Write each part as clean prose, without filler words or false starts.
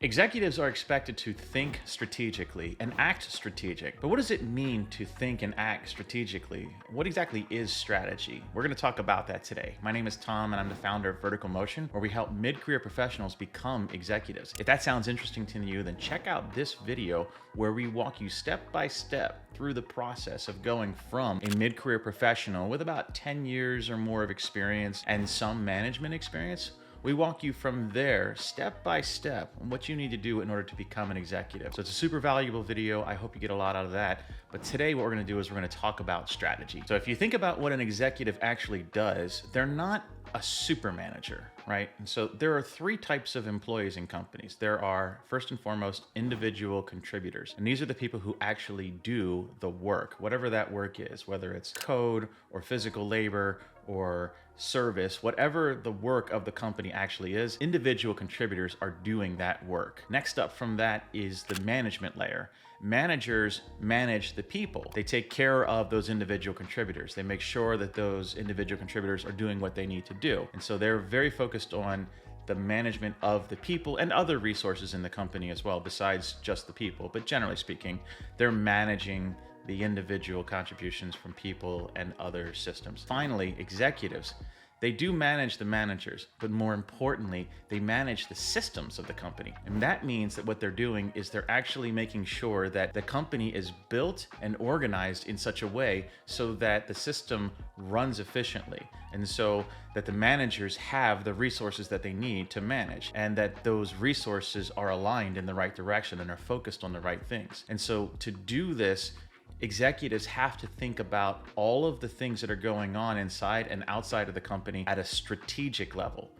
Executives are expected to think strategically and act strategic. But what does it mean to think and act strategically? What exactly is strategy? We're going to talk about that today. My name is Tom, and I'm the founder of Vertical Motion, where we help mid-career professionals become executives. If that sounds interesting to you, then check out this video where we walk you step by step through the process of going from a mid-career professional with about 10 years or more of experience and some management experience. We walk you from there, step by step, on what you need to do in order to become an executive. So it's a super valuable video. I hope you get a lot out of that. But today what we're gonna do is we're gonna talk about strategy. So if you think about what an executive actually does, they're not a super manager, right? And so there are three types of employees in companies. There are, first and foremost, individual contributors. And these are the people who actually do the work, whatever that work is, whether it's code or physical labor or service, whatever the work of the company actually is, individual contributors are doing that work. Next up from that is the management layer. Managers manage the people. They take care of those individual contributors. They make sure that those individual contributors are doing what they need to do. And so they're very focused on the management of the people and other resources in the company as well, besides just the people. But generally speaking, they're managing the individual contributions from people and other systems. Finally, executives. They do manage the managers, but more importantly, they manage the systems of the company. And that means that what they're doing is they're actually making sure that the company is built and organized in such a way so that the system runs efficiently. And so that the managers have the resources that they need to manage, and that those resources are aligned in the right direction and are focused on the right things. And so to do this, executives have to think about all of the things that are going on inside and outside of the company at a strategic level.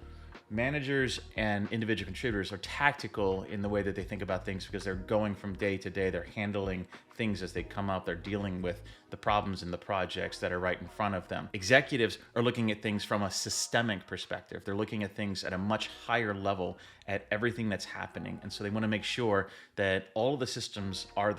Managers and individual contributors are tactical in the way that they think about things because they're going from day to day. They're handling things as they come up. They're dealing with the problems and the projects that are right in front of them. Executives are looking at things from a systemic perspective. They're looking at things at a much higher level at everything that's happening. And so they want to make sure that all of the systems are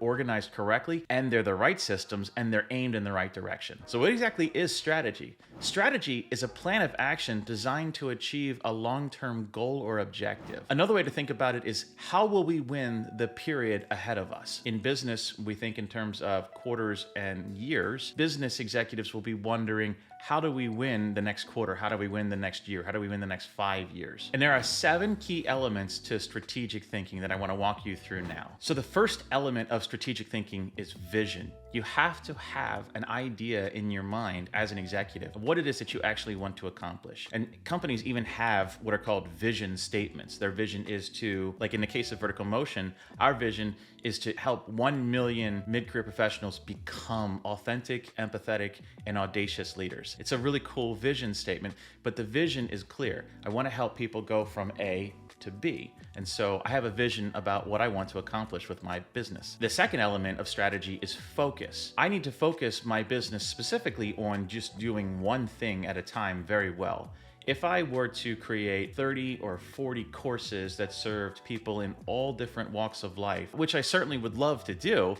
organized correctly, and they're the right systems, and they're aimed in the right direction. So what exactly is strategy? Strategy is a plan of action designed to achieve a long-term goal or objective. Another way to think about it is, how will we win the period ahead of us? In business, we think in terms of quarters and years. Business executives will be wondering, how do we win the next quarter? How do we win the next year? How do we win the next 5 years? And there are 7 key elements to strategic thinking that I want to walk you through now. So the first element of strategic thinking is vision. You have to have an idea in your mind as an executive of what it is that you actually want to accomplish. And companies even have what are called vision statements. Their vision is to, like in the case of Vertical Motion, our vision is to help 1 million mid-career professionals become authentic, empathetic, and audacious leaders. It's a really cool vision statement, but the vision is clear. I want to help people go from A to B. And so I have a vision about what I want to accomplish with my business. The second element of strategy is focus. I need to focus my business specifically on just doing one thing at a time very well. If I were to create 30 or 40 courses that served people in all different walks of life, which I certainly would love to do,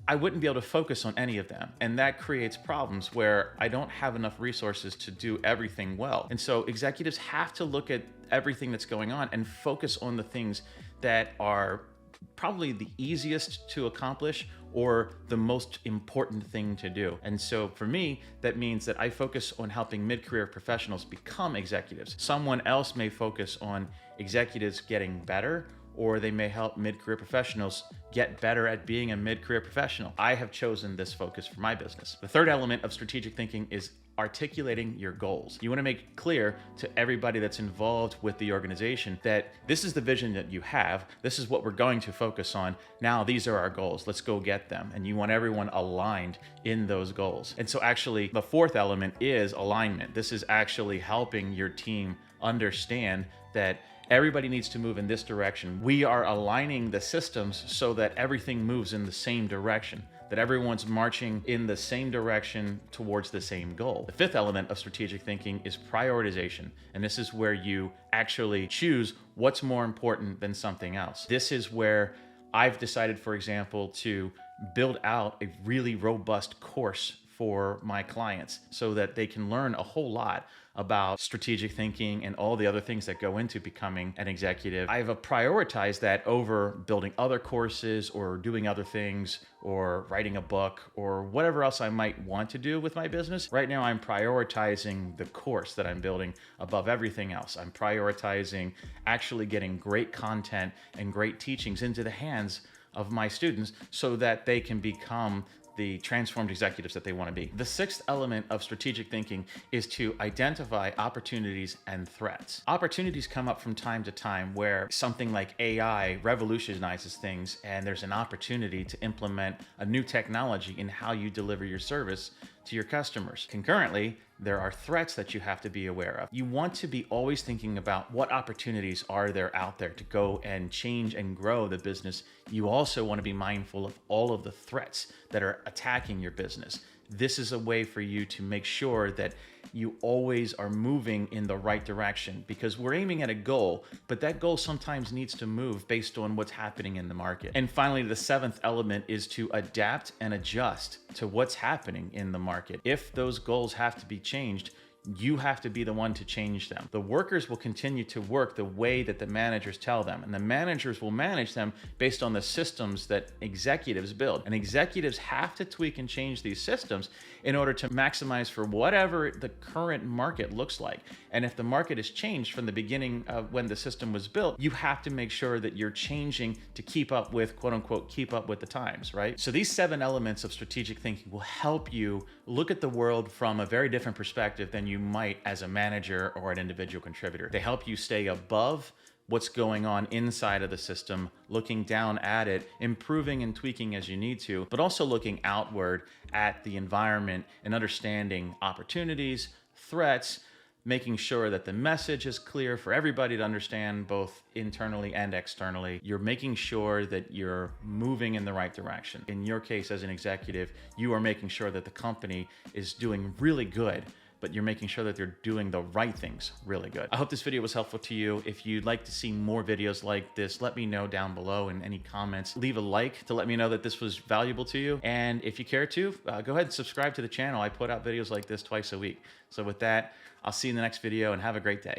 I wouldn't be able to focus on any of them. And that creates problems where I don't have enough resources to do everything well. And so executives have to look at everything that's going on and focus on the things that are probably the easiest to accomplish or the most important thing to do. And so for me, that means that I focus on helping mid-career professionals become executives. Someone else may focus on executives getting better, or they may help mid-career professionals get better at being a mid-career professional. I have chosen this focus for my business. The third element of strategic thinking is articulating your goals. You want to make clear to everybody that's involved with the organization that this is the vision that you have, this is what we're going to focus on, now these are our goals, let's go get them. And you want everyone aligned in those goals. And so actually the fourth element is alignment. This is actually helping your team understand that everybody needs to move in this direction. We are aligning the systems so that everything moves in the same direction, that everyone's marching in the same direction towards the same goal. The fifth element of strategic thinking is prioritization. And this is where you actually choose what's more important than something else. This is where I've decided, for example, to build out a really robust course for my clients so that they can learn a whole lot about strategic thinking and all the other things that go into becoming an executive. I've prioritized that over building other courses or doing other things or writing a book or whatever else I might want to do with my business. Right now, I'm prioritizing the course that I'm building above everything else. I'm prioritizing actually getting great content and great teachings into the hands of my students so that they can become the transformed executives that they want to be. The sixth element of strategic thinking is to identify opportunities and threats. Opportunities come up from time to time where something like AI revolutionizes things and there's an opportunity to implement a new technology in how you deliver your service to your customers. Concurrently, there are threats that you have to be aware of. You want to be always thinking about what opportunities are there out there to go and change and grow the business. You also want to be mindful of all of the threats that are attacking your business. This is a way for you to make sure that you always are moving in the right direction, because we're aiming at a goal, but that goal sometimes needs to move based on what's happening in the market. And finally, the seventh element is to adapt and adjust to what's happening in the market. If those goals have to be changed, you have to be the one to change them. The workers will continue to work the way that the managers tell them, and the managers will manage them based on the systems that executives build. And executives have to tweak and change these systems in order to maximize for whatever the current market looks like. And if the market has changed from the beginning of when the system was built, you have to make sure that you're changing to keep up with, quote unquote, keep up with the times, right? So these 7 elements of strategic thinking will help you look at the world from a very different perspective than you might as a manager or an individual contributor. They help you stay above what's going on inside of the system, looking down at it, improving and tweaking as you need to, but also looking outward at the environment and understanding opportunities, threats, making sure that the message is clear for everybody to understand, both internally and externally. You're making sure that you're moving in the right direction. In your case, as an executive, you are making sure that the company is doing really good, but you're making sure that they're doing the right things really good. I hope this video was helpful to you. If you'd like to see more videos like this, let me know down below in any comments. Leave a like to let me know that this was valuable to you. And if you care to, go ahead and subscribe to the channel. I put out videos like this twice a week. So with that, I'll see you in the next video and have a great day.